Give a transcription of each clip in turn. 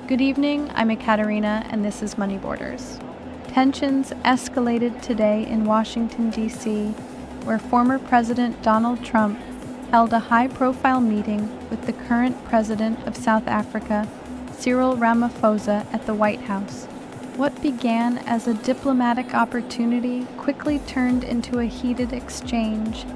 Good evening, I'm Ekaterina, and this is Money Borders. Tensions escalated today in Washington, D.C., where former President Donald Trump held a high-profile meeting with the current president of South Africa, Cyril Ramaphosa, at the White House. What began as a diplomatic opportunity quickly turned into a heated exchange,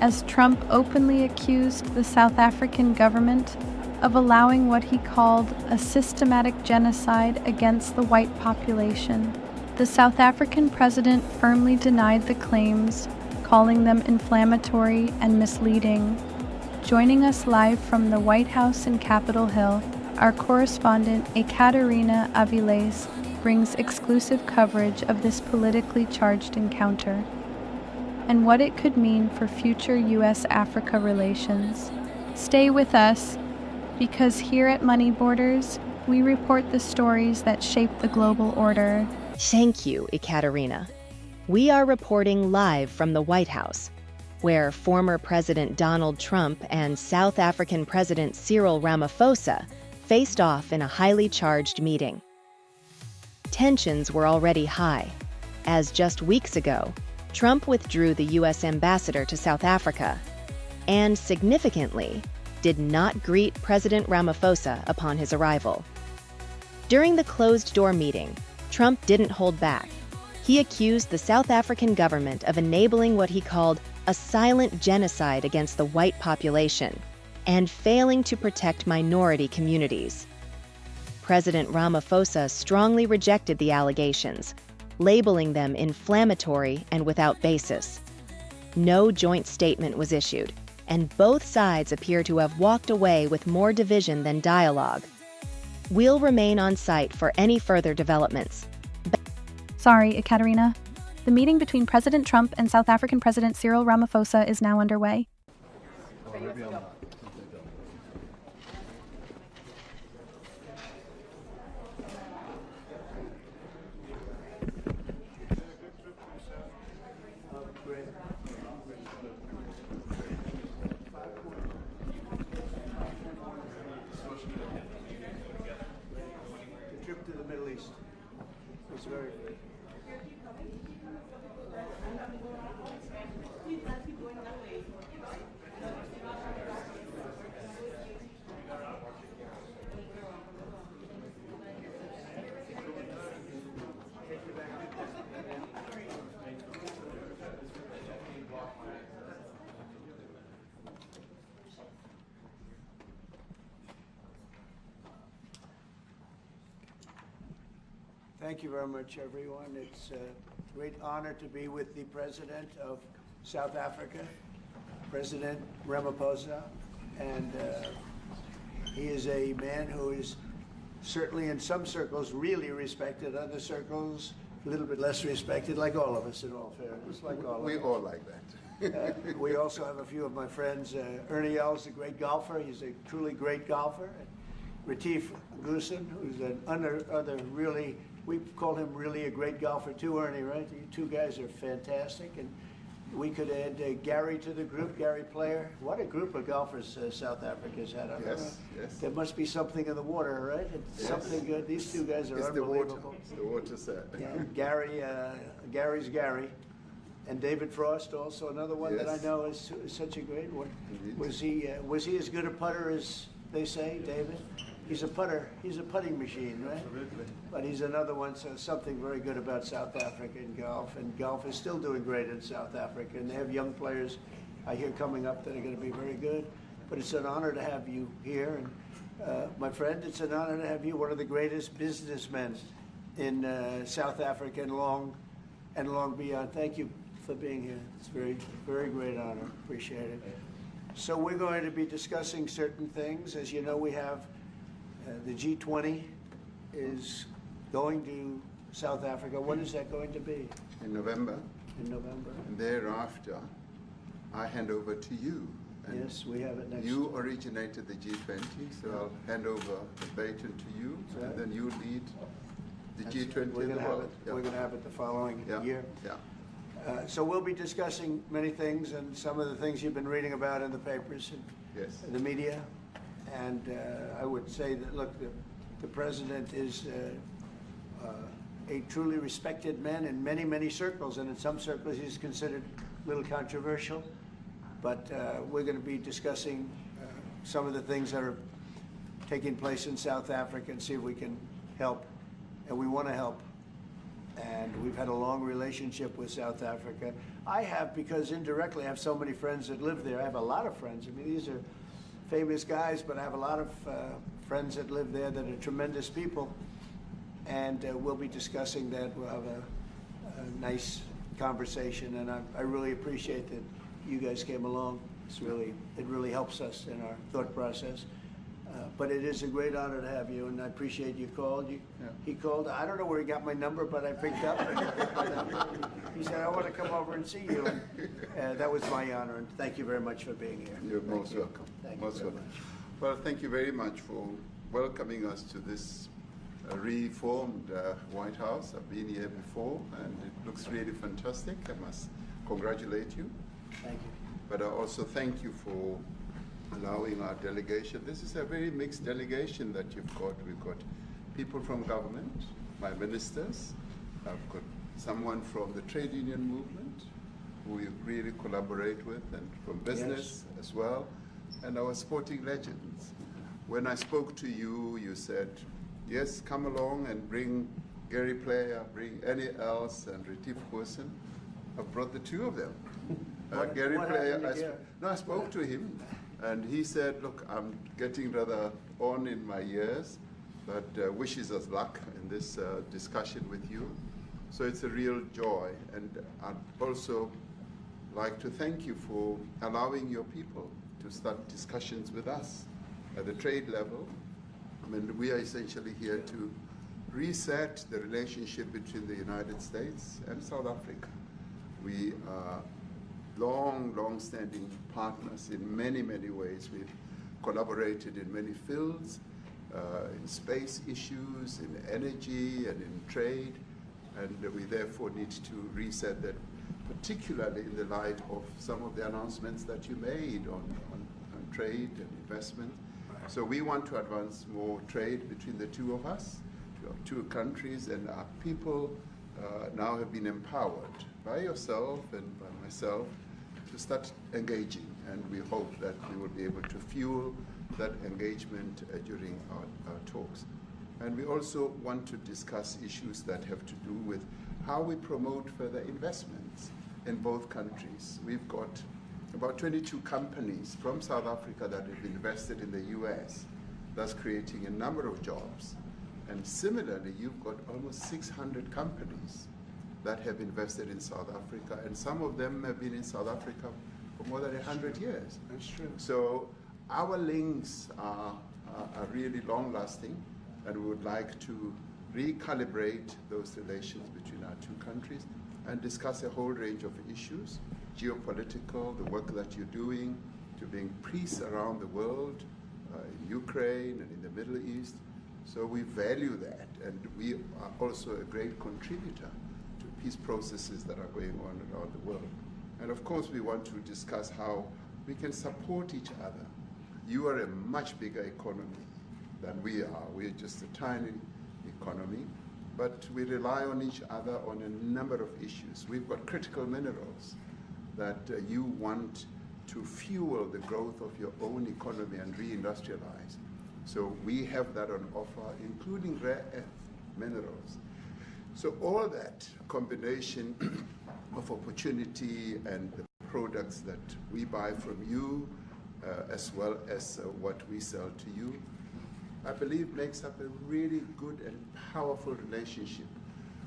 as Trump openly accused the South African government of allowing what he called a systematic genocide against the white population. The South African president firmly denied the claims, calling them inflammatory and misleading. Joining us live from the White House in Capitol Hill, our correspondent Ekaterina brings exclusive coverage of this politically charged encounter and what it could mean for future U.S.-Africa relations. Stay with us, because here at Money Borders, we report the stories that shape the global order. Thank you, Ekaterina. We are reporting live from the White House, where former President Donald Trump and South African President Cyril Ramaphosa faced off in a highly charged meeting. Tensions were already high, as just weeks ago, Trump withdrew the U.S. ambassador to South Africa, and significantly, did not greet President Ramaphosa upon his arrival. During the closed-door meeting, Trump didn't hold back. He accused the South African government of enabling what he called a silent genocide against the white population and failing to protect minority communities. President Ramaphosa strongly rejected the allegations, labeling them inflammatory and without basis. No joint statement was issued, and both sides appear to have walked away with more division than dialogue. We'll remain on site for any further developments. Sorry, Ekaterina. The meeting between President Trump and South African President Cyril Ramaphosa is now underway. To the Middle East. It's very good. Thank you very much, everyone. It's a great honor to be with the President of South Africa, President Ramaphosa, and he is a man who is certainly in some circles really respected, other circles a little bit less respected, like all of us in all fairness, like all of us. We all like that. We also have a few of my friends. Ernie Els, a great golfer. He's a truly great golfer. Retief Goosen, who's an other really, we call him really a great golfer too, Ernie, right? You two guys are fantastic. And we could add Gary to the group, Gary Player. What a group of golfers South Africa's had. Yes. There must be something in the water, right? It's something good. These two guys are unbelievable. It's the water set. Yeah, Gary's Gary. And David Frost, also another one that I know is such a great one. Indeed. Was he as good a putter as they say, David? He's a putter. He's a putting machine, right? Absolutely. But he's another one. So something very good about South Africa in golf, and golf is still doing great in South Africa. And they have young players, I hear, coming up that are going to be very good. But it's an honor to have you here, and my friend, it's an honor to have you, one of the greatest businessmen in South Africa and long beyond. Thank you for being here. It's very, very great honor. Appreciate it. So we're going to be discussing certain things. As you know, we have the G20 is going to South Africa. When is that going to be? In November. In November. And thereafter, I hand over to you. And yes, we have it next. You originated the G20, so I'll hand over the baton to you, and then you lead the G20 we're in the gonna world. We're going to have it the following year. Yeah. So we'll be discussing many things, and some of the things you've been reading about in the papers and Yes. the media. And I would say that, look, The president is a truly respected man in many, many circles, and in some circles he's considered a little controversial. But we're going to be discussing some of the things that are taking place in South Africa and see if we can help. And we want to help. And we've had a long relationship with South Africa. I have, because indirectly I have so many friends that live there. I have a lot of friends. I mean, these are famous guys, but I have a lot of friends that live there that are tremendous people. And we'll be discussing that. We'll have a nice conversation, and I really appreciate that you guys came along. It really helps us in our thought process. But it is a great honor to have you, and I appreciate you called. He called. I don't know where he got my number, but I picked up. He said, I want to come over and see you. And that was my honor, and thank you very much for being here. You're most welcome. Thank most you very welcome. much. Well, thank you very much for welcoming us to this reformed White House. I've been here before, and it looks really fantastic. I must congratulate you. Thank you. But I also thank you for allowing our delegation. This is a very mixed delegation that you've got. We've got people from government, my ministers. I've got someone from the trade union movement who we really collaborate with, and from business as well, and our sporting legends. When I spoke to you, you said, yes, come along and bring Gary Player, bring any else, and Retief Goosen. I've brought the two of them. Gary Player, I spoke to him, and he said, look, I'm getting rather on in my years, but wishes us luck in this discussion with you. So it's a real joy, and I'd also like to thank you for allowing your people to start discussions with us at the trade level. I mean, we are essentially here to reset the relationship between the United States and South Africa. We are long-standing partners in many, many ways. We've collaborated in many fields, in space issues, in energy, and in trade, and we therefore need to reset that, particularly in the light of some of the announcements that you made on trade and investment. So we want to advance more trade between the two of us, two countries, and our people now have been empowered by yourself and by myself to start engaging, and we hope that we will be able to fuel that engagement during our talks. And we also want to discuss issues that have to do with how we promote further investments in both countries. We've got about 22 companies from South Africa that have invested in the US, thus creating a number of jobs. And similarly, you've got almost 600 companies that have invested in South Africa, and some of them have been in South Africa for more than 100 years. That's true. So our links are really long-lasting, and we would like to recalibrate those relations between our two countries and discuss a whole range of issues, geopolitical, the work that you're doing to bring peace around the world, in Ukraine and in the Middle East. So we value that, and we are also a great contributor to peace processes that are going on around the world. And of course, we want to discuss how we can support each other. You are a much bigger economy than we are. We're just a tiny economy, but we rely on each other on a number of issues. We've got critical minerals that you want to fuel the growth of your own economy and reindustrialize. So we have that on offer, including rare earth minerals. So all that combination of opportunity and the products that we buy from you, as well as what we sell to you, I believe makes up a really good and powerful relationship,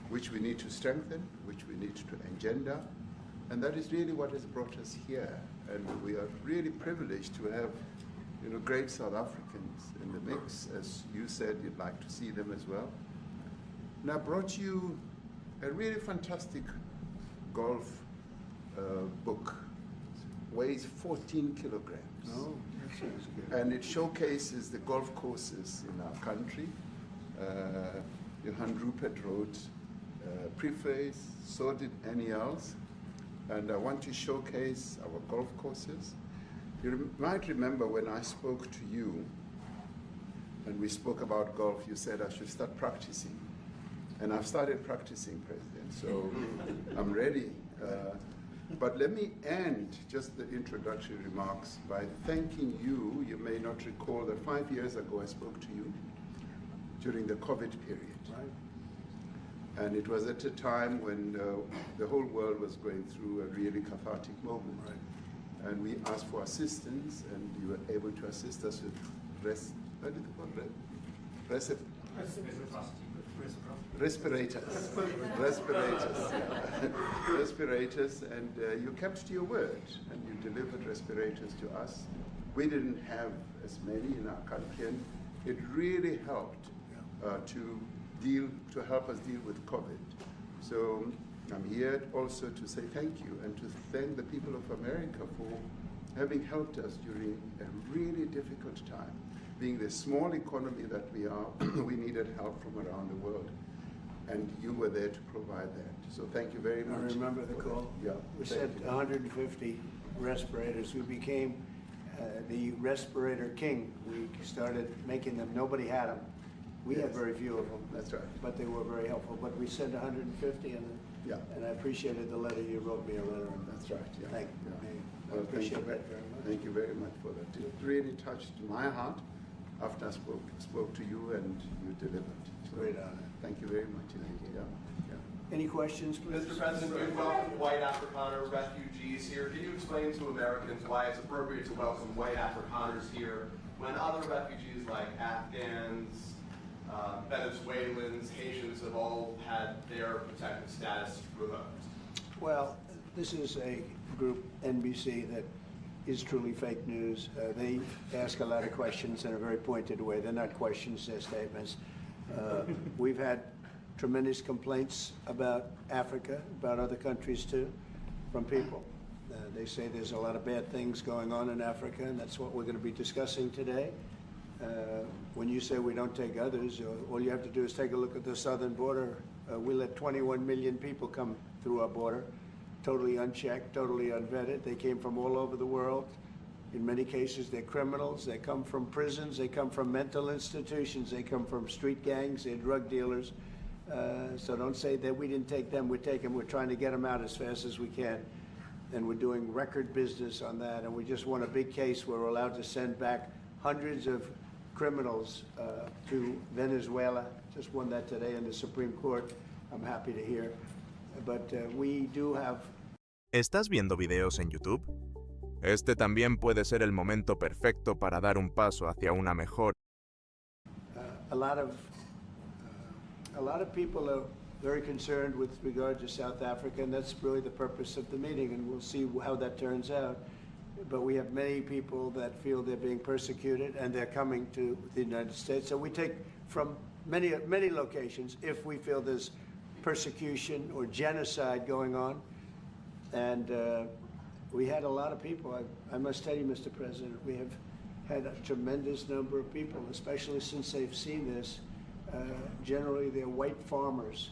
which we need to strengthen, which we need to engender, and that is really what has brought us here. And we are really privileged to have, great South Africans in the mix. As you said, you'd like to see them as well. And I brought you a really fantastic golf book. Weighs 14 kilograms. Oh, that sounds good. And it showcases the golf courses in our country. Johan Rupert wrote preface, so did Annie else. And I want to showcase our golf courses. You might remember when I spoke to you and we spoke about golf, you said I should start practicing. And I've started practicing, President, so I'm ready. But let me end just the introductory remarks by thanking you. You may not recall that 5 years ago I spoke to you during the COVID period. Right. And it was at a time when the whole world was going through a really cathartic moment. Right. And we asked for assistance, and you were able to assist us with respirators, respirators, and you kept to your word, and you delivered respirators to us. We didn't have as many in our country, and it really helped to help us deal with COVID. So I'm here also to say thank you and to thank the people of America for having helped us during a really difficult time. Being the small economy that we are, we needed help from around the world. And you were there to provide that. So thank you very much. I remember the call. Yeah. We sent 150 respirators. We became the respirator king. We started making them. Nobody had them. We had very few of them. That's right. But they were very helpful. But we sent 150, and I appreciated the letter. You wrote me a letter. That's right. Yeah. Thank you. Yeah. I appreciate that very much. Thank you very much for that. It really touched my heart after I spoke to you, and you delivered. So, great honor. Thank you very much. Yeah. Any questions, please? Mr. President, we welcome white Afrikaner refugees here. Can you explain to Americans why it's appropriate to welcome white Afrikaners here when other refugees like Afghans, Venezuelans, Haitians have all had their protected status revoked? Well, this is a group, NBC, that is truly fake news. They ask a lot of questions in a very pointed way. They're not questions, they're statements. We've had tremendous complaints about Africa, about other countries too, from people. They say there's a lot of bad things going on in Africa, and that's what we're going to be discussing today. When you say we don't take others, all you have to do is take a look at the southern border. We let 21 million people come through our border, totally unchecked, totally unvetted. They came from all over the world. In many cases, they're criminals. They come from prisons. They come from mental institutions. They come from street gangs. They're drug dealers. So don't say that we didn't take them. We take them. We're trying to get them out as fast as we can. And we're doing record business on that. And we just won a big case where we're allowed to send back hundreds of criminals to Venezuela. Just won that today in the Supreme Court. I'm happy to hear. But we do have... ¿Estás viendo videos en YouTube? Este también puede ser el momento perfecto para dar un paso hacia una mejor. A lot of people are very concerned with regard to South Africa, and that's really the purpose of the meeting, and we'll see how that turns out. But we have many people that feel they're being persecuted, and they're coming to the United States. So we take from many locations if we feel there's persecution or genocide going on. And we had a lot of people. I must tell you, Mr. President, we have had a tremendous number of people, especially since they've seen this. Generally, they're white farmers,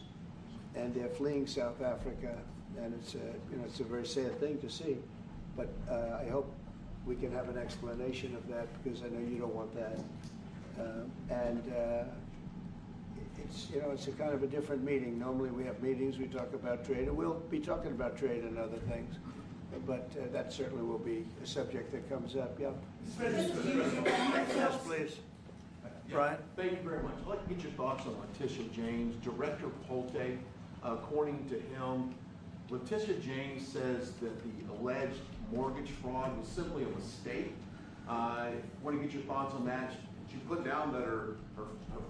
and they're fleeing South Africa, and it's a very sad thing to see. But I hope we can have an explanation of that, because I know you don't want that. It's a kind of a different meeting. Normally we have meetings, we talk about trade, and we'll be talking about trade and other things. But that certainly will be a subject that comes up. Yeah. Yes, please. Brian? Thank you very much. I'd like to get your thoughts on Letitia James, Director Polte. According to him, Letitia James says that the alleged mortgage fraud was simply a mistake. I want to get your thoughts on that. She put down that her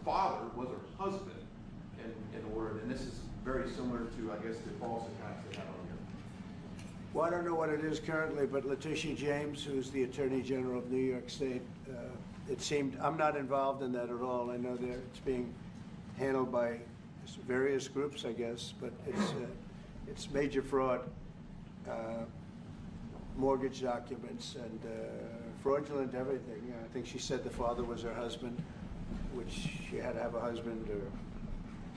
father was her husband in order, and this is very similar to, I guess, the false attacks they had on you. Well, I don't know what it is currently, but Letitia James, who's the Attorney General of New York State, it seemed, I'm not involved in that at all. I know that it's being handled by various groups, I guess, but it's major fraud, mortgage documents, and fraudulent everything. I think she said the father was her husband, which she had to have a husband, or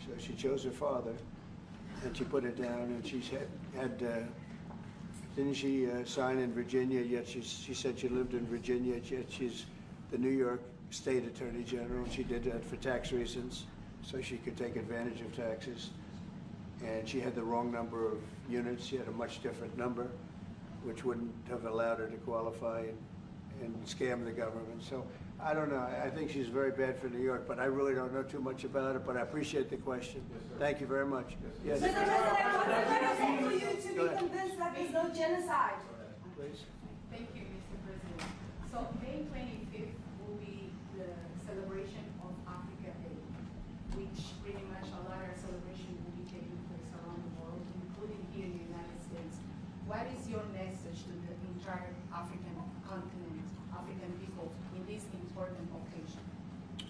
so she chose her father, and she put it down, and she had didn't she sign in Virginia, yet she said she lived in Virginia, yet she's the New York state attorney general. She did that for tax reasons, so she could take advantage of taxes. And she had the wrong number of units. She had a much different number, which wouldn't have allowed her to qualify and scam the government. So I don't know. I think she's very bad for New York, but I really don't know too much about it. But I appreciate the question. Thank you very much. Yes. Mr. President, what's the process for you to be convinced that there's no genocide? Please. Thank you, Mr. President. So May 25th will be the celebration of Africa Day, which pretty much a lot of celebration will be taking place around the world, including here in the United States. What is your message to the entire African continent, African people in this important occasion?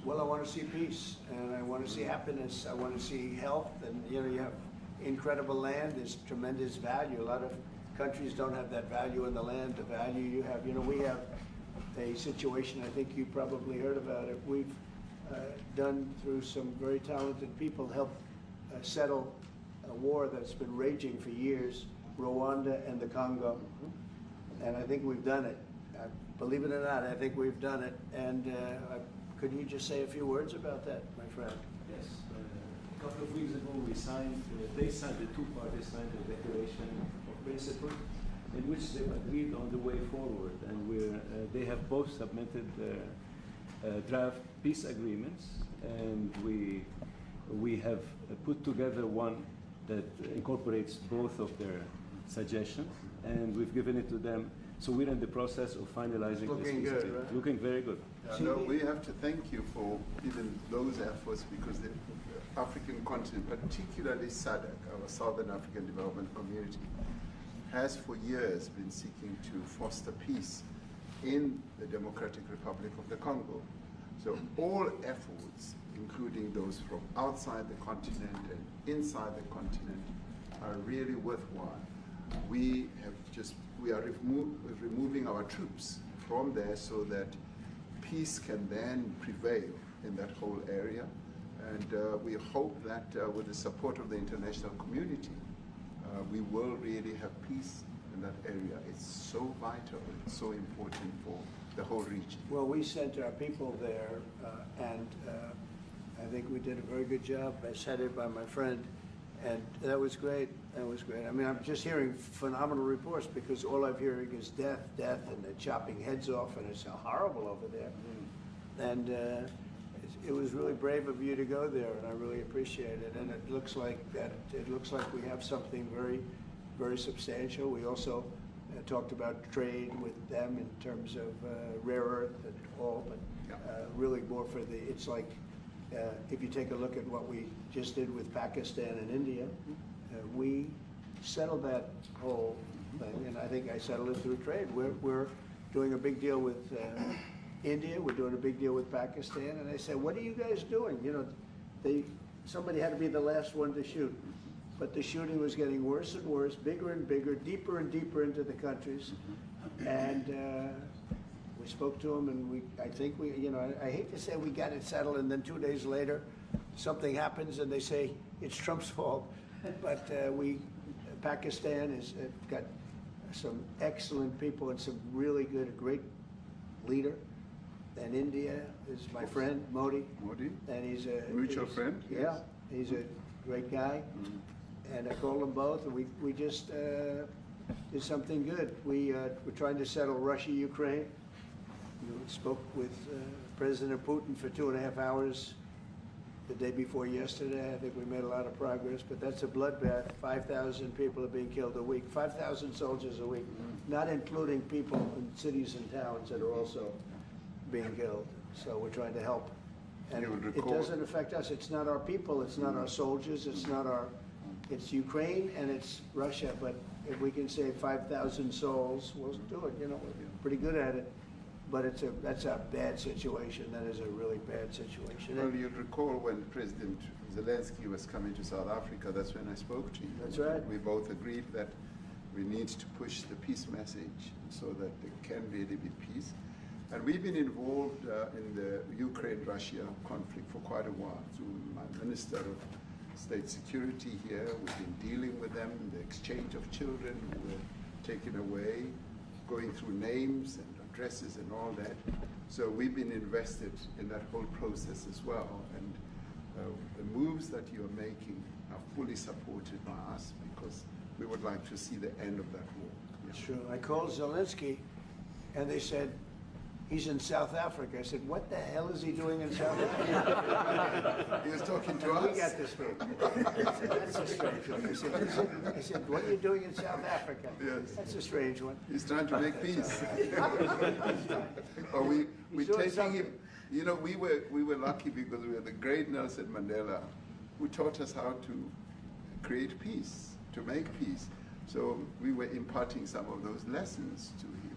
Well, I want to see peace, and I want to see happiness. I want to see health, and you have incredible land. There's tremendous value. A lot of countries don't have that value in the land, the value you have. We have a situation, I think you probably heard about it. We've done through some very talented people, helped settle a war that's been raging for years, Rwanda and the Congo. And I think we've done it. Believe it or not, I think we've done it. And could you just say a few words about that, my friend? Yes. A couple of weeks ago, the two parties signed a declaration of principles in which they agreed on the way forward. And they have both submitted their draft peace agreements, and we have put together one that incorporates both of their suggestions, and we've given it to them. So we're in the process of finalizing this Looking peace good, agreement. right? Looking very good. No, we have to thank you for even those efforts, because the African continent, particularly SADC, our Southern African Development Community, has for years been seeking to foster peace in the Democratic Republic of the Congo. So all efforts, including those from outside the continent and inside the continent, are really worthwhile. We are removing our troops from there so that peace can then prevail in that whole area. And we hope that with the support of the international community, we will really have peace in that area. It's so vital, it's so important for the whole region. Well, we sent our people there, and I think we did a very good job, as headed by my friend, and that was great. That was great. I mean, I'm just hearing phenomenal reports, because all I'm hearing is death, and they're chopping heads off, and it's horrible over there. And it was really brave of you to go there, and I really appreciate it. And it looks like we have something very, very substantial. We also talked about trade with them in terms of rare earth and all, but really more for it's like, if you take a look at what we just did with Pakistan and India, we settled that whole thing, and I think I settled it through trade. We're doing a big deal with India, we're doing a big deal with Pakistan, and they said, what are you guys doing? Somebody had to be the last one to shoot. But the shooting was getting worse and worse, bigger and bigger, deeper and deeper into the countries. And we spoke to them, and I think I hate to say we got it settled, and then 2 days later, something happens, and they say it's Trump's fault. But Pakistan has got some excellent people and some really good, great leader. And India is my friend, Modi. And he's a mutual friend. Yeah, yes. He's a great guy. And I called them both, and we just did something good. We're trying to settle Russia, Ukraine. We spoke with President Putin for 2.5 hours the day before yesterday. I think we made a lot of progress, but that's a bloodbath. 5,000 people are being killed a week, 5,000 soldiers a week, not including people in cities and towns that are also being killed. So we're trying to help. And it doesn't affect us. It's not our people, it's not our soldiers, it's Ukraine and it's Russia, but if we can save 5,000 souls, we'll do it. We're pretty good at it. But that's a bad situation. That is a really bad situation. Well, you'd recall when President Zelensky was coming to South Africa, that's when I spoke to you. That's right. We both agreed that we need to push the peace message so that there can really be peace. And we've been involved in the Ukraine-Russia conflict for quite a while. Through my Minister of State Security here, we've been dealing with them, the exchange of children who were taken away, going through names and addresses and all that. So we've been invested in that whole process as well. And the moves that you're making are fully supported by us because we would like to see the end of that war. It's true. I called Zelensky, and they said, he's in South Africa. I said, what the hell is he doing in South Africa? He was talking to us. We got this thing. I said, that's a strange one. I said, what are you doing in South Africa? Yes. That's a strange one. He's trying to make peace. Or we're taking him. You know, we were lucky because we had the great Nelson Mandela, who taught us how to create peace, to make peace. So we were imparting some of those lessons to him,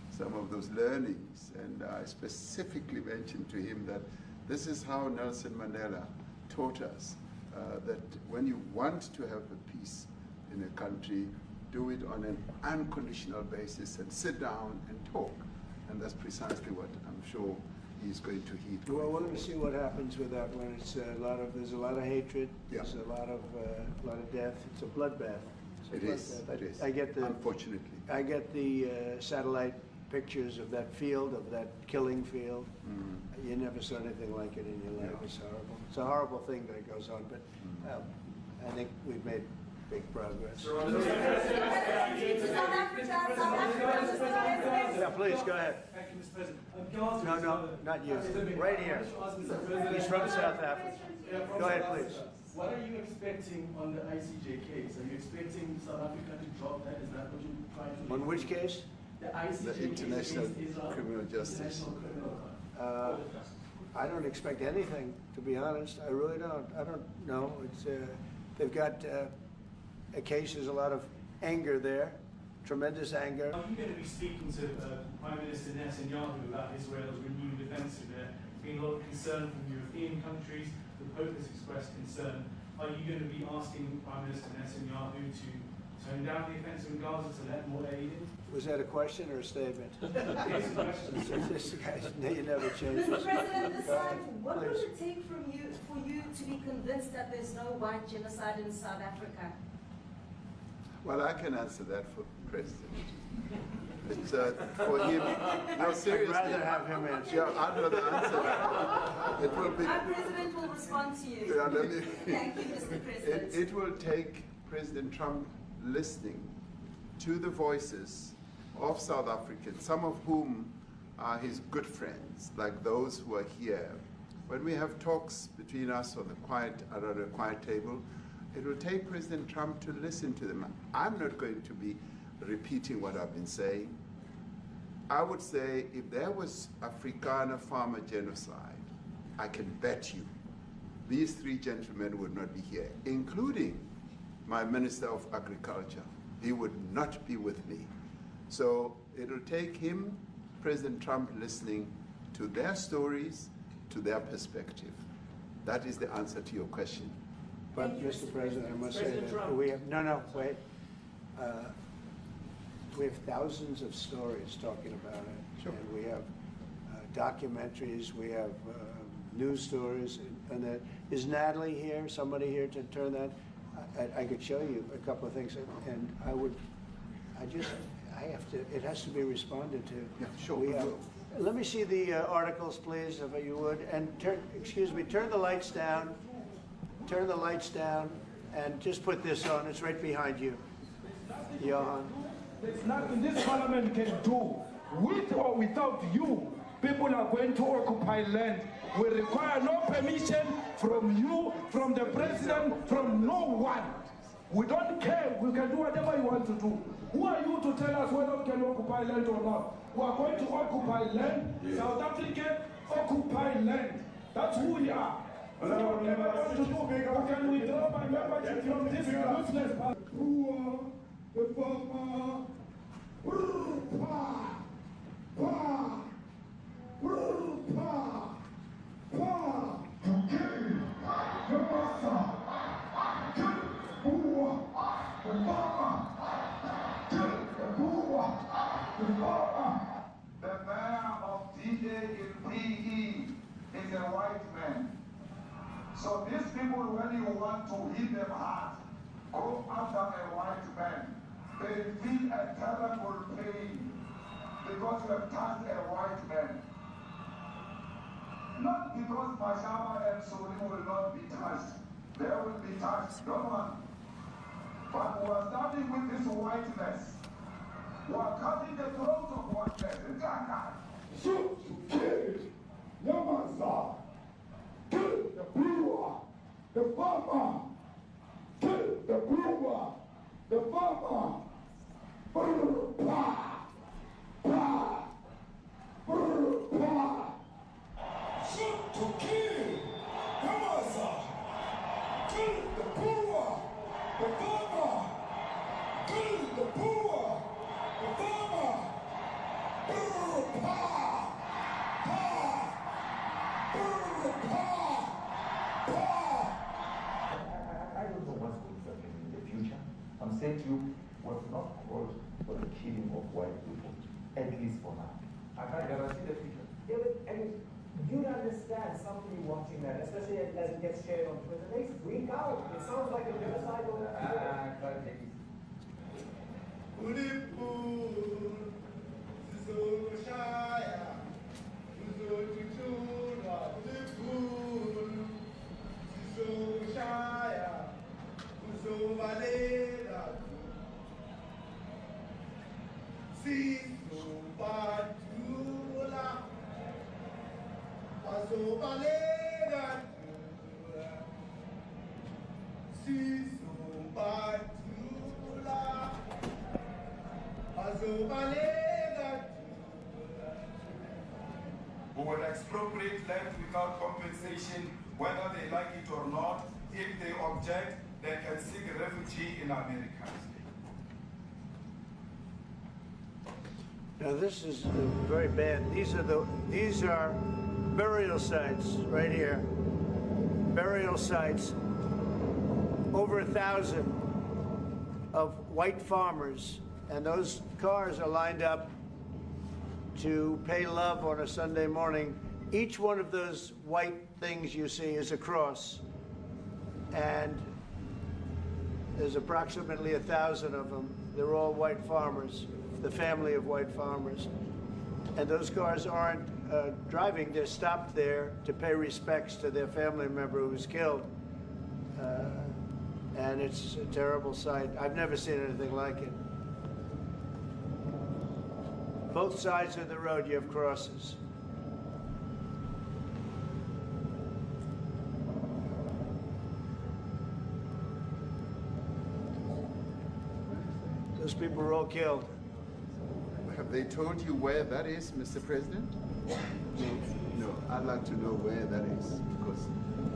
some of those learnings, and I specifically mentioned to him that this is how Nelson Mandela taught us, that when you want to have a peace in a country, do it on an unconditional basis and sit down and talk. And that's precisely what I'm sure he's going to heed. Well, I wanted to see what happens with that when it's there's a lot of hatred, there's a lot of death. It's a bloodbath. It is. Unfortunately. I get the satellite pictures of that field, of that killing field. You never saw anything like it in your life. It's horrible. It's a horrible thing that it goes on, but I think we've made big progress. Yeah, please, go ahead. Thank you, Mr. President. No, not you. Right here. He's from South Africa. Go ahead, please. What are you expecting on the ICJ case? Are you expecting South Africa to drop that? Is that what you're trying to do? On which case? The ICJ the International case Criminal Justice. I don't expect anything, to be honest. I really don't. I don't know. It's they've got a case. There's a lot of anger there, tremendous anger. Are you going to be speaking to Prime Minister Netanyahu about Israel's renewed offensive there? There's been a lot of concern from European countries. The Pope has expressed concern. Are you going to be asking Prime Minister Netanyahu to tone down the offensive in Gaza to let more aid in? Was that a question or a statement? It's a question. This guy's, you never change. Mr. President, this time, what would it take for you to be convinced that there's no white genocide in South Africa? Well, I can answer that for the President. It's for him. No, seriously. I'd rather have him answer. Yeah, I'd rather answer that. It will be. Our President will respond to you. Yeah, Thank you, Mr. President. It will take President Trump listening to the voices of South Africans, some of whom are his good friends, like those who are here. When we have talks between us on around a quiet table, it will take President Trump to listen to them. I'm not going to be repeating what I've been saying. I would say if there was Afrikaner farmer genocide, I can bet you these three gentlemen would not be here, including my Minister of Agriculture. He would not be with me. So it'll take him, President Trump, listening to their stories, to their perspective. That is the answer to your question. But, Mr. President, I must say that we have, wait. We have thousands of stories talking about it. Sure. And we have documentaries, we have news stories, and that. Is Natalie here, somebody here to turn that? I could show you a couple of things, and it has to be responded to. Yeah, sure. Let me see the articles, please, if you would, and turn the lights down. Turn the lights down, and just put this on. It's right behind you, Johan. There's nothing this parliament can do. With or without you, people are going to occupy land. We require no permission from you, from the president, from no one. We don't care. We can do whatever you want to do. Who are you to tell us whether we can occupy land or not? We are going to occupy land. Yeah. South Africa occupy land. That's who we are. We don't care what to do. We can withdraw my membership from this useless party. The mayor of DAPE is a white man. So these people, when you want to hit them hard, go after a white man. They feel a terrible pain because you have touched a white man. Not because Peshawar and Suri will not be touched. They will be touched, don't worry. But we are starting with this whiteness. We are cutting the throat of whiteness. Shoot, kill, Yamasa, kill the brewer, the farmer, kill the brewer, the farmer. Brr, pa, pa, brr, pa. Shoot to kill, Yamasa, kill the brewer, the farmer, kill the brewer, the farmer. Brr, pa. I don't know what's going to happen in the future. I'm saying to you, was not called for the killing of white people, at least for now. I can't guarantee the future. Yeah, I mean, you understand somebody watching that, especially as it gets shared on Twitter, they freak out. It sounds like a genocidal. Who will expropriate land without compensation, whether they like it or not. If they object, they can seek refugee in America. Now this is very bad. These are burial sites right here. Burial sites. Over 1,000 of white farmers, and those cars are lined up to pay love on a Sunday morning. Each one of those white things you see is a cross, and there's approximately 1,000 of them. They're all white farmers, the family of white farmers. And those cars aren't driving, they're stopped there to pay respects to their family member who was killed. And it's a terrible sight. I've never seen anything like it. Both sides of the road, you have crosses. Those people were all killed. Have they told you where that is, Mr. President? No, I'd like to know where that is, because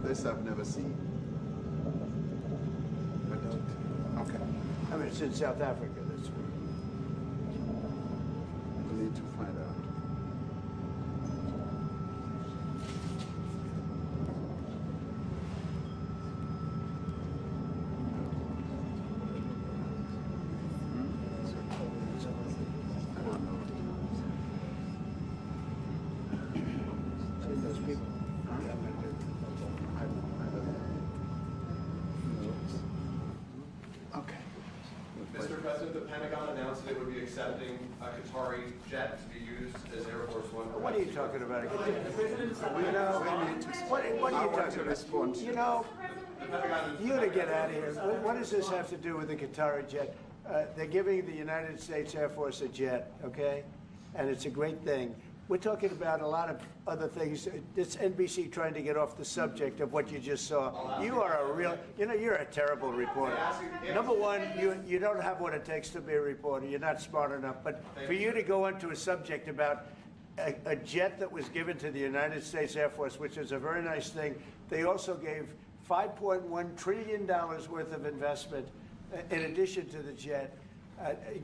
this I've never seen. Okay. I mean, it's in South Africa. That's where. We need to find out. Mr. President, the Pentagon announced that it would be accepting a Qatari jet to be used as Air Force One. What are you talking about? You know, what are you talking about? You know, you to get out of here. What does this have to do with the Qatari jet? They're giving the United States Air Force a jet, okay? And it's a great thing. We're talking about a lot of other things. It's NBC trying to get off the subject of what you just saw. You are a real, you know, you're a terrible reporter. Number one, you don't have what it takes to be a reporter. You're not smart enough. But for you to go into a subject about a jet that was given to the United States Air Force, which is a very nice thing, they also gave $5.1 trillion worth of investment in addition to the jet.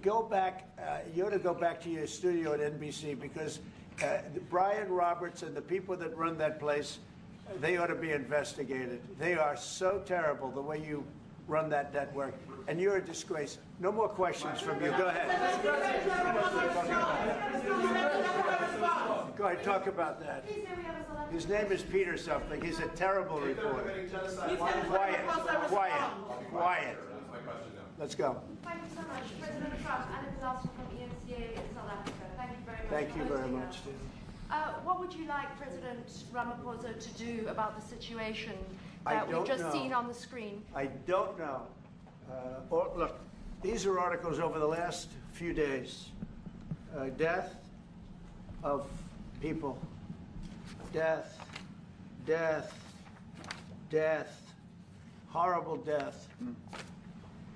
Go back, you ought to go back to your studio at NBC, because Brian Roberts and the people that run that place, they ought to be investigated. They are so terrible the way you run that network, and you're a disgrace. No more questions from you. Go ahead. Go ahead, talk about that. His name is Peter something. He's a terrible reporter. Quiet, quiet, quiet. Let's go. Thank you so much. President Trump, Anna Disaster from ENCA in South Africa. Thank you very much. Thank you very much, Steve. What would you like President Ramaphosa to do about the situation I that we've don't just know. seen on the screen? I don't know. Look, these are articles over the last few days. Death of people. Death, death, death. Horrible death.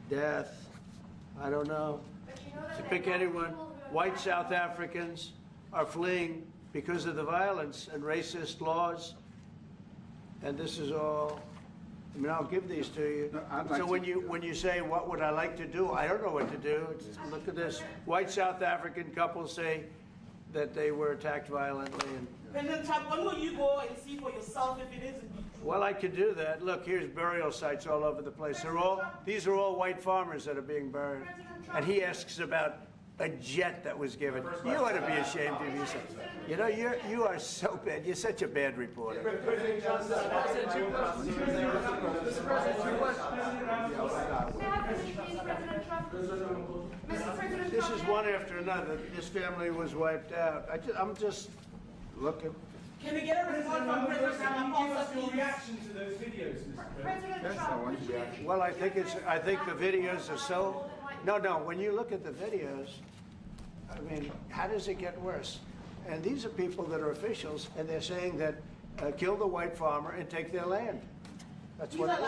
Death. I don't know. To pick anyone, white South Africans are fleeing because of the violence and racist laws. And this is all, I mean, I'll give these to you. No, So when you say, what would I like to do? I don't know what to do. Look at this. White South African couples say that they were attacked violently. And, President Trump, when will you go and see for yourself if it is indeed true? well, I could do that. Look, here's burial sites all over the place. These are all white farmers that are being buried. And he asks about a jet that was given. You ought to be ashamed of yourself. You know, you are so bad. You're such a bad reporter. President Trump, This is one after another. This family was wiped out. I'm just looking. Can we get a response from President Ramaphosa, your please? reaction to those videos, Mr. President? President Trump, Well, I think the videos are so. No, when you look at the videos, I mean, how does it get worse? And these are people that are officials, and they're saying that kill the white farmer and take their land. That's what it is.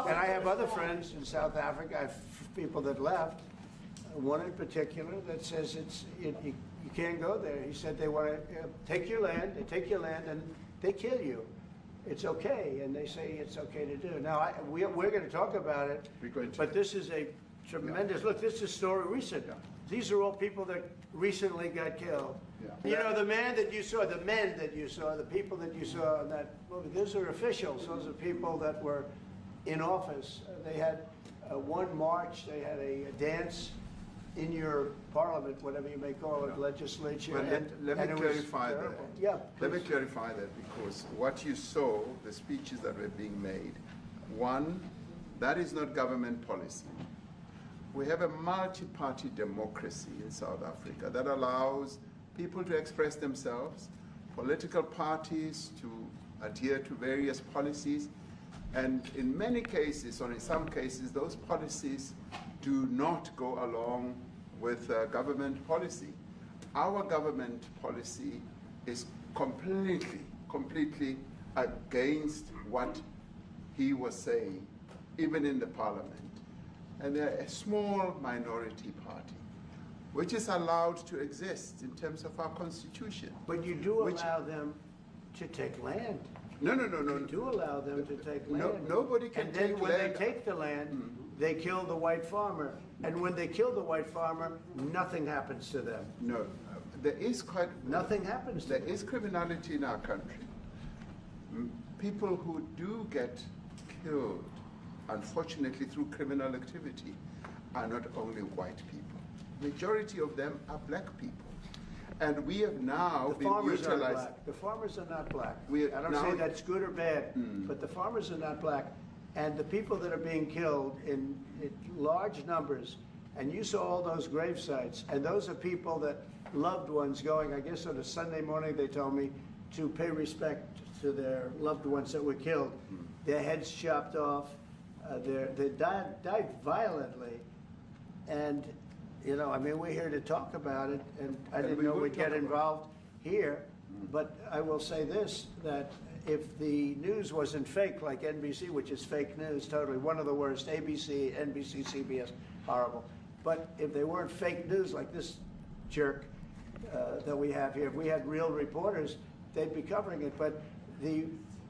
And I have other friends in South Africa. I have people that left. One in particular that says you can't go there. He said they want to take your land. They take your land and they kill you. It's okay, and they say it's okay to do. Now we're going to talk about it. But this is a tremendous look. This is a story recent. These are all people that recently got killed. You know, the men that you saw, the people that you saw in that movie, those are officials. Those are people that were in office. They had one march. They had a dance in your parliament, whatever you may call it, legislature. Well, let me clarify that. Yeah. Let me clarify that, because what you saw, the speeches that were being made, one, that is not government policy. We have a multi-party democracy in South Africa that allows people to express themselves, political parties to adhere to various policies, and in many cases, or in some cases, those policies do not go along with government policy. Our government policy is completely against what he was saying, even in the parliament. And they're a small minority party, which is allowed to exist in terms of our constitution. But you do allow them to take land. No. You do allow them to take land. Nobody can take land. And then when they take the land, they kill the white farmer. And when they kill the white farmer, nothing happens to them. No, there is nothing happens to them. There is criminality in our country. People who do get killed, unfortunately, through criminal activity, are not only white people. Majority of them are black people. And we have now been utilized. The farmers are not black. I don't now say that's good or bad, but the farmers are not black. And the people that are being killed in large numbers, and you saw all those grave sites, and those are people that loved ones going, I guess on a Sunday morning, they told me, to pay respect to their loved ones that were killed. Their heads chopped off. They died violently. And, you know, I mean, we're here to talk about it, and I didn't know we'd get involved here. But I will say this, that if the news wasn't fake like NBC, which is fake news totally, one of the worst, ABC, NBC, CBS, horrible. But if they weren't fake news like this jerk that we have here, if we had real reporters, they'd be covering it. But the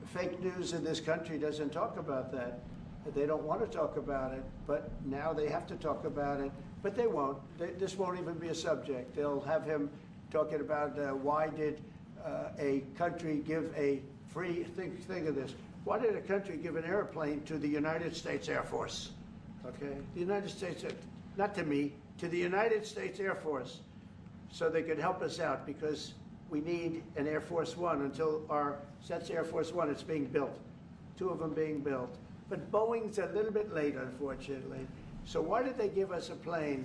fake news in this country doesn't talk about that. They don't want to talk about it, but now they have to talk about it. But they won't. This won't even be a subject. They'll have him talking about why did a country give a free, think of this, why did a country give an airplane to the United States Air Force? Okay, the United States, not to me, to the United States Air Force, so they could help us out, because we need an Air Force One until that's Air Force One, it's being built. 2 of them being built. But Boeing's a little bit late, unfortunately. So why did they give us a plane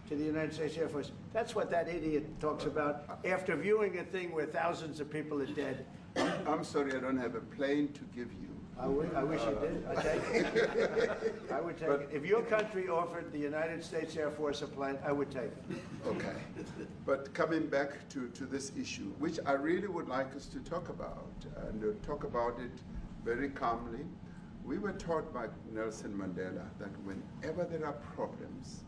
to the United States Air Force? That's what that idiot talks about after viewing a thing where thousands of people are dead. I'm sorry, I don't have a plane to give you. I wish you did. I'd take it. I would take it. If your country offered the United States Air Force a plane, I would take it. Okay. But coming back to this issue, which I really would like us to talk about, and talk about it very calmly. We were taught by Nelson Mandela that whenever there are problems,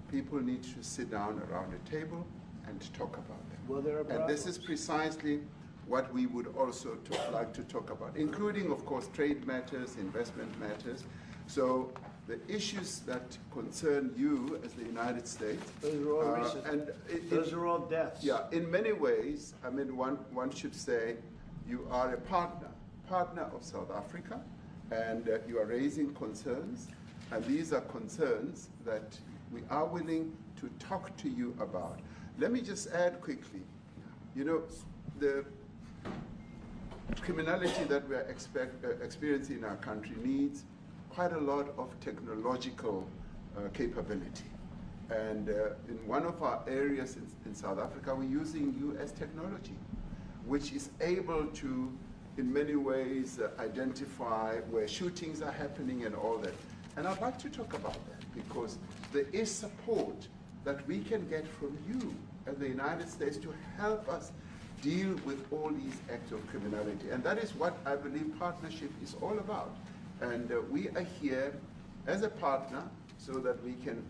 people need to sit down around a table and talk about them. Well, there are problems. And this is precisely what we would also like to talk about, including, of course, trade matters, investment matters. So the issues that concern you as the United States. Those are all recent. Those are all deaths. Yeah, in many ways, I mean, one should say you are a partner of South Africa, and you are raising concerns, and these are concerns that we are willing to talk to you about. Let me just add quickly, you know, the criminality that we are experiencing in our country needs quite a lot of technological capability. And in one of our areas in South Africa, we're using US technology, which is able to, in many ways, identify where shootings are happening and all that. And I'd like to talk about that because there is support that we can get from you as the United States to help us deal with all these acts of criminality. And that is what I believe partnership is all about. And we are here as a partner so that we can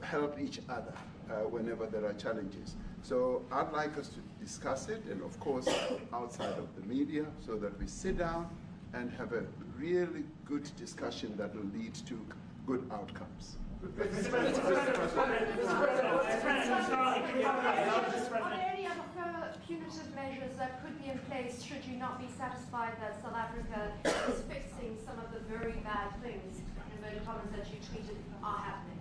help each other whenever there are challenges. So I'd like us to discuss it, and of course outside of the media, so that we sit down and have a really good discussion that will lead to good outcomes. Are there any other punitive measures that could be in place should you not be satisfied that South Africa is fixing some of the very bad things, in inverted commas, that you tweeted are happening?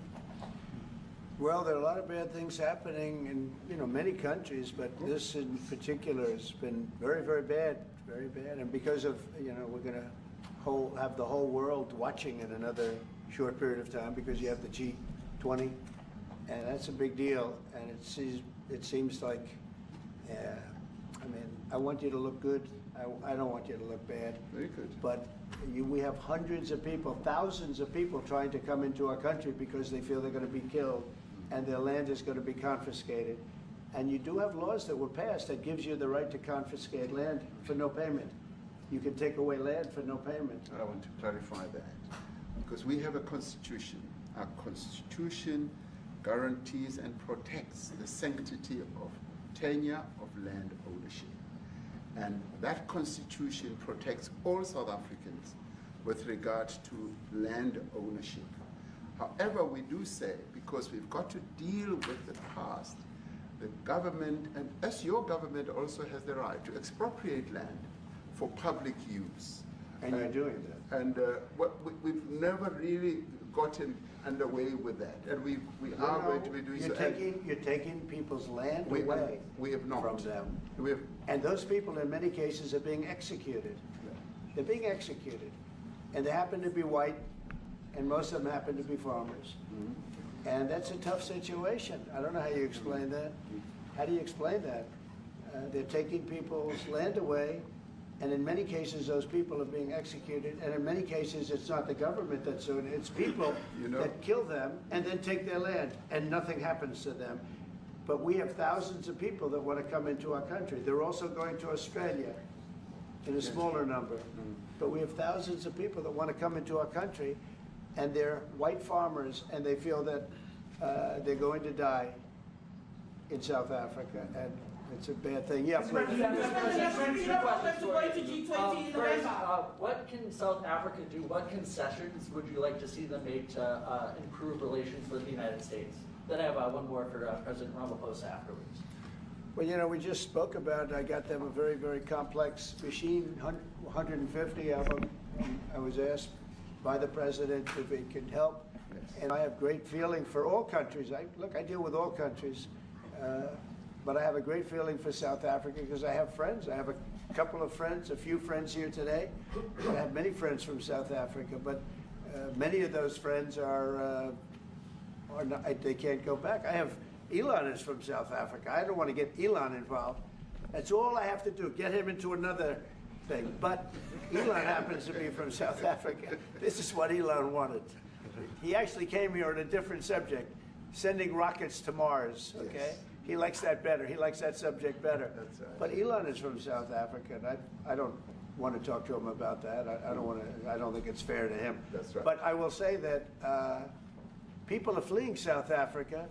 Well, there are a lot of bad things happening in many countries, but this in particular has been very, very bad, and because of we're going to have the whole world watching in another short period of time because you have the G20, and that's a big deal. And it seems like, I want you to look good. I don't want you to look bad. Very good. But we have hundreds of people, thousands of people trying to come into our country because they feel they're going to be killed and their land is going to be confiscated. And you do have laws that were passed that gives you the right to confiscate land for no payment. You can take away land for no payment. I want to clarify that because we have a constitution. Our constitution guarantees and protects the sanctity of tenure of land ownership. And that constitution protects all South Africans with regard to land ownership. However, we do say, because we've got to deal with the past, the government, and as your government also has the right to expropriate land for public use. And you're doing that. And we've never really gotten underway with that. And we are going to be doing so. You're taking people's land away we have not. From them. And those people in many cases are being executed. They're being executed. And they happen to be white, and most of them happen to be farmers. Mm-hmm. And that's a tough situation. I don't know how you explain that. How do you explain that? They're taking people's land away, and in many cases those people are being executed, and in many cases it's not the government that's doing it, it's people that kill them and then take their land, and nothing happens to them. But we have thousands of people that want to come into our country. They're also going to Australia in a smaller number. Mm-hmm. But we have thousands of people that want to come into our country, and they're white farmers, and they feel that they're going to die in South Africa, and it's a bad thing. Yeah, please. What can South Africa do? What concessions would you like to see them make to improve relations with the United States? Then I have one more for President Ramaphosa afterwards. Well, we just spoke about, I got them a very, very complex machine, 150 of them. I was asked by the president if it could help. Yes. And I have great feeling for all countries. I deal with all countries. But I have a great feeling for South Africa because I have friends. I have a couple of friends, a few friends here today. I have many friends from South Africa, but many of those friends are not, they can't go back. I have Elon is from South Africa. I don't want to get Elon involved. That's all I have to do, get him into another thing. But Elon happens to be from South Africa. This is what Elon wanted. He actually came here on a different subject, sending rockets to Mars, okay? Yes. He likes that better. He likes that subject better. That's right. But Elon is from South Africa, and I don't want to talk to him about that. I don't think it's fair to him. That's right. But I will say that people are fleeing South Africa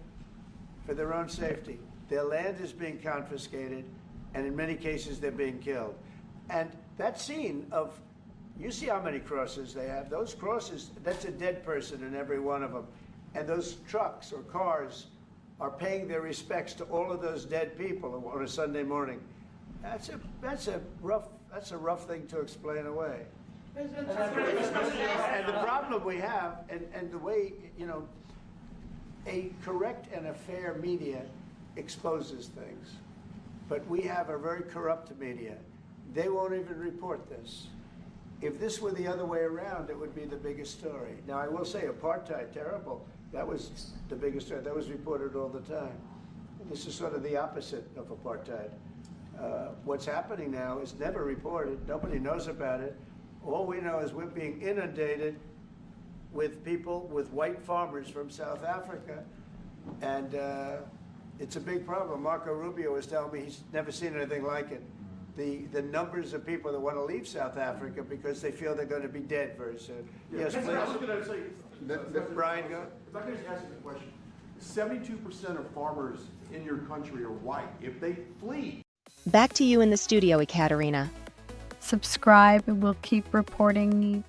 for their own safety. Their land is being confiscated, and in many cases they're being killed. And that scene of, you see how many crosses they have. Those crosses, that's a dead person in every one of them. And those trucks or cars are paying their respects to all of those dead people on a Sunday morning. That's a rough thing to explain away. And the problem we have, and the way, you know, a correct and a fair media exposes things. But we have a very corrupt media. They won't even report this. If this were the other way around, it would be the biggest story. Now, I will say apartheid, terrible. That was the biggest story. That was reported all the time. This is sort of the opposite of apartheid. What's happening now is never reported. Nobody knows about it. All we know is we're being inundated with people, with white farmers from South Africa, and it's a big problem. Marco Rubio was telling me he's never seen anything like it. The numbers of people that want to leave South Africa because they feel they're going to be dead very soon. Yeah, Yes, please. I was going to say, Brian, go. if I could just ask you a question. 72% of farmers in your country are white. If they flee. Back to you in the studio, Ekaterina. Subscribe and we'll keep reporting